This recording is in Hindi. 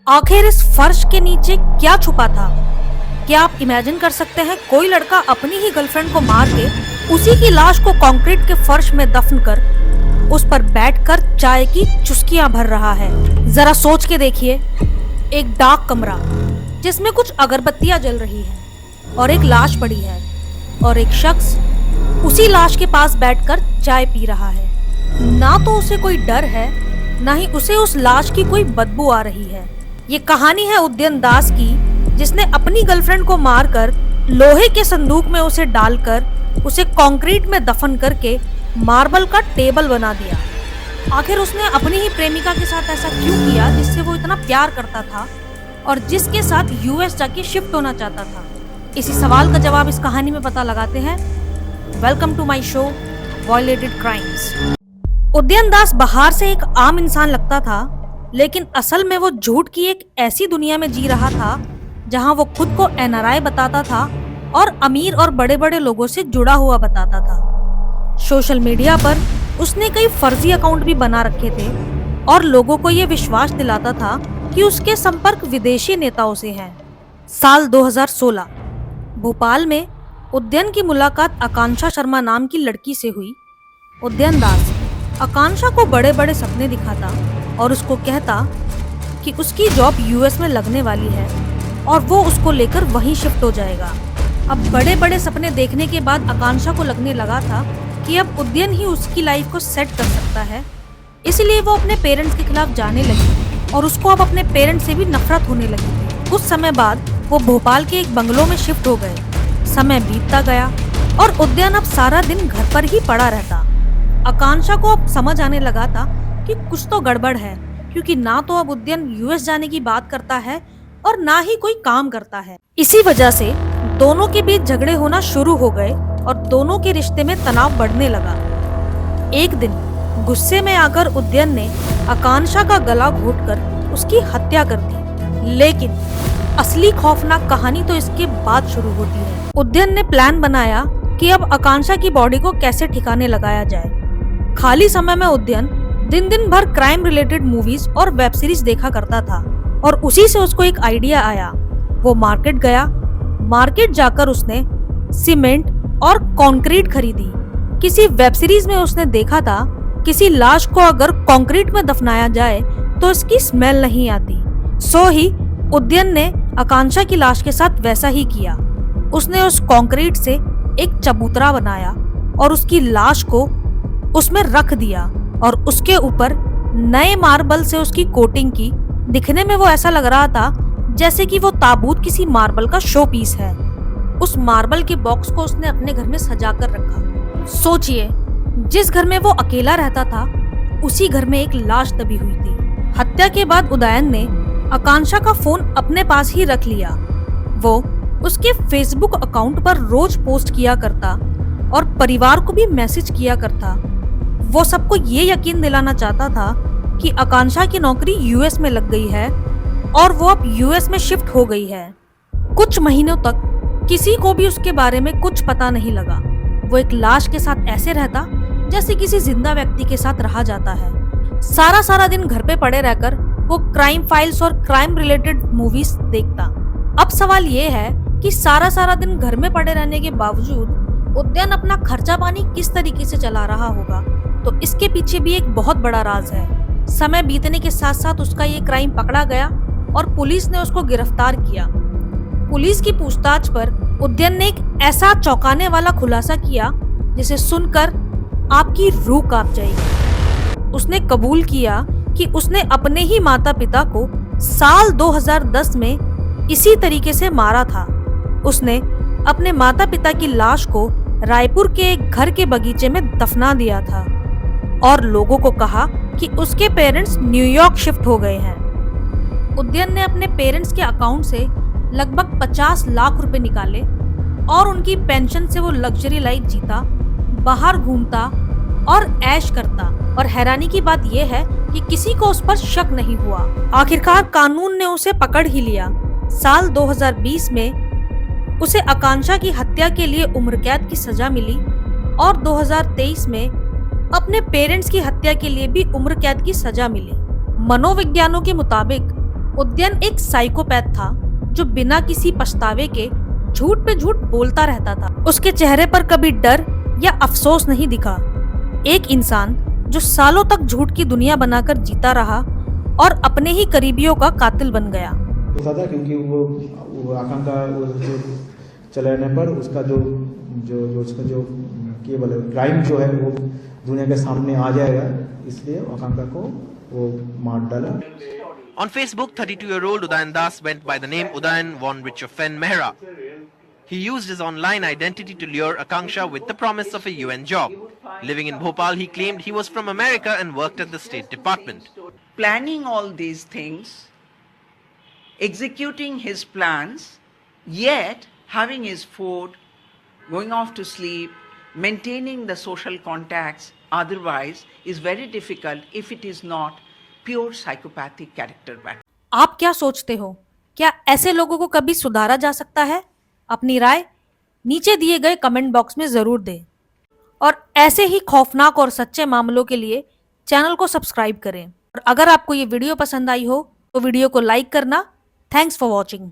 आखिर इस फर्श के नीचे क्या छुपा था? क्या आप इमेजिन कर सकते हैं कोई लड़का अपनी ही गर्लफ्रेंड को मार के उसी की लाश को कंक्रीट के फर्श में दफन कर उस पर बैठकर चाय की चुस्कियां भर रहा है। जरा सोच के देखिए, एक डार्क कमरा जिसमें कुछ अगरबत्तियां जल रही हैं और एक लाश पड़ी है और एक शख्स उसी लाश के पास बैठकर चाय पी रहा है। ना तो उसे कोई डर है, ना ही उसे उस लाश की कोई बदबू आ रही है। ये कहानी है उदयन दास की, जिसने अपनी गर्लफ्रेंड को मारकर लोहे के संदूक में उसे डालकर उसे कंक्रीट में दफन करके मार्बल का टेबल बना दिया। आखिर उसने अपनी ही प्रेमिका के साथ ऐसा क्यों किया जिससे वो इतना प्यार करता था और जिसके साथ यूएस जाके शिफ्ट होना चाहता था? इसी सवाल का जवाब इस कहानी में पता लगाते हैं। Welcome to my show violated crimes. Udayan Das बाहर से एक आम इंसान लगता था, लेकिन असल में वो झूठ की एक ऐसी दुनिया में जी रहा था जहां वो खुद को एनआरआई बताता था और अमीर और बड़े बड़े लोगों से जुड़ा हुआ बताता था। सोशल मीडिया पर उसने कई फर्जी अकाउंट भी बना रखे थे और लोगों को ये विश्वास दिलाता था कि उसके संपर्क विदेशी नेताओं से हैं। साल 2016 भोपाल में उदयन की मुलाकात आकांक्षा शर्मा नाम की लड़की से हुई। उदयन दास आकांक्षा को बड़े बड़े सपने दिखाता और उसको कहता कि उसकी जॉब यूएस में लगने वाली है और वो उसको लेकर वहीं शिफ्ट हो जाएगा। अब बड़े बड़े सपने देखने के बाद आकांक्षा को लगने लगा था कि अब उदयन ही उसकी लाइफ को सेट कर सकता है, इसलिए वो अपने पेरेंट्स के खिलाफ जाने लगी और उसको अब अपने पेरेंट्स से भी नफरत होने लगी। कुछ समय बाद वो भोपाल के एक बंगलो में शिफ्ट हो गए। समय बीतता गया और उदयन अब सारा दिन घर पर ही पड़ा रहता। आकांक्षा को अब समझ आने लगा था कि कुछ तो गड़बड़ है, क्योंकि ना तो अब उदयन यूएस जाने की बात करता है और ना ही कोई काम करता है। इसी वजह से दोनों के बीच झगड़े होना शुरू हो गए और दोनों के रिश्ते में तनाव बढ़ने लगा। एक दिन गुस्से में आकर उदयन ने आकांक्षा का गला घोंटकर उसकी हत्या कर दी। लेकिन असली खौफनाक कहानी तो इसके बाद शुरू होती है। उदयन ने प्लान बनाया कि अब आकांक्षा की बॉडी को कैसे ठिकाने लगाया जाए। खाली समय में उदयन दिन भर क्राइम रिलेटेड मूवीज और वेब सीरीज देखा करता था और उसी से उसको एक आइडिया आया। वो मार्केट गया। मार्केट जाकर उसने सीमेंट और कंक्रीट खरीदी। किसी वेब सीरीज में उसने देखा था किसी लाश को अगर कंक्रीट में दफनाया जाए तो इसकी स्मेल नहीं आती। सो ही उदयन ने आकांक्षा की लाश के साथ वैसा ही किया। उसने उस कंक्रीट से एक चबूतरा बनाया और उसकी लाश को उसमें रख दिया और उसके ऊपर नए मार्बल से उसकी कोटिंग की। दिखने में वो ऐसा लग रहा था जैसे कि वो ताबूत किसी मार्बल का शो पीस है। उस मार्बल के बॉक्स को उसने अपने घर में सजा कर रखा। सोचिए, जिस घर में वो अकेला रहता था उसी घर में एक लाश दबी हुई थी। हत्या के बाद उदयन ने आकांक्षा का फोन अपने पास ही रख लिया। वो उसके फेसबुक अकाउंट पर रोज पोस्ट किया करता और परिवार को भी मैसेज किया करता। वो सबको ये यकीन दिलाना चाहता था कि आकांक्षा की नौकरी यूएस में लग गई है और वो अब यूएस में शिफ्ट हो गई है। कुछ महीनों तक किसी को भी उसके बारे में कुछ पता नहीं लगा। वो एक लाश के साथ ऐसे रहता जैसे किसी जिंदा व्यक्ति के साथ रहा जाता है। सारा दिन घर पे पड़े रहकर वो क्राइम फाइल्स और क्राइम रिलेटेड मूवीज देखता। अब सवाल ये है कि सारा दिन घर में पड़े रहने के बावजूद उदयन अपना खर्चा पानी किस तरीके से चला रहा होगा? तो इसके पीछे भी एक बहुत बड़ा राज है। समय बीतने के साथ साथ उसका ये क्राइम पकड़ा गया और पुलिस ने उसको गिरफ्तार किया। पुलिस की पूछताछ पर उदयन ने एक ऐसा चौंकाने वाला खुलासा किया जिसे सुनकर आपकी रूह कांप जाएगी। उसने कबूल किया कि उसने अपने ही माता पिता को साल 2010 में इसी तरीके से मारा था। उसने अपने माता पिता की लाश को रायपुर के एक घर के बगीचे में दफना दिया था और लोगों को कहा कि उसके पेरेंट्स न्यूयॉर्क शिफ्ट हो गए हैं। उदयन ने अपने पेरेंट्स के अकाउंट से लगभग 50 लाख रुपए निकाले और उनकी पेंशन से वो लग्जरी लाइफ जीता, बाहर घूमता और ऐश करता। और हैरानी की बात यह है कि किसी को उस पर शक नहीं हुआ। आखिरकार कानून ने उसे पकड़ ही लिया। साल 2020 में उसे आकांक्षा की हत्या के लिए उम्र कैद की सजा मिली और 2023 में अपने पेरेंट्स की हत्या के लिए भी उम्र कैद की सजा मिली। मनोविज्ञानों के मुताबिक उद्यन एक साइकोपैथ था जो बिना किसी पछतावे के झूठ पे झूठ बोलता रहता था। उसके चेहरे पर कभी डर या अफसोस नहीं दिखा। एक इंसान जो सालों तक झूठ की दुनिया बनाकर जीता रहा और अपने ही करीबियों का कातिल बन गया। था क्योंकि वो आकांक्षा वो जो चलाने पर उसका जो जो जो उसका जो केवल क्राइम जो है वो दुनिया के सामने आ जाएगा, इसलिए आकांक्षा को वो मार डाला। On Facebook, 32-year-old Udayan Das went by the name Udayan von Richofen Mehra. He used his online identity to lure Akanksha with the promise of a UN job. Living in Bhopal, he claimed he was from America and worked at the State Department. Planning all these things, executing his plans, yet having his food, going off to sleep, maintaining the social contacts otherwise is very difficult if it is not pure psychopathic character background. आप क्या सोचते हो? क्या ऐसे लोगों को कभी सुधारा जा सकता है? अपनी राय नीचे दिए गए कमेंट बॉक्स में जरूर दें और ऐसे ही खौफनाक और सच्चे मामलों के लिए चैनल को सब्सक्राइब करें। और अगर आपको ये वीडियो पसंद आई हो तो वीडियो को लाइक करना। Thanks for watching.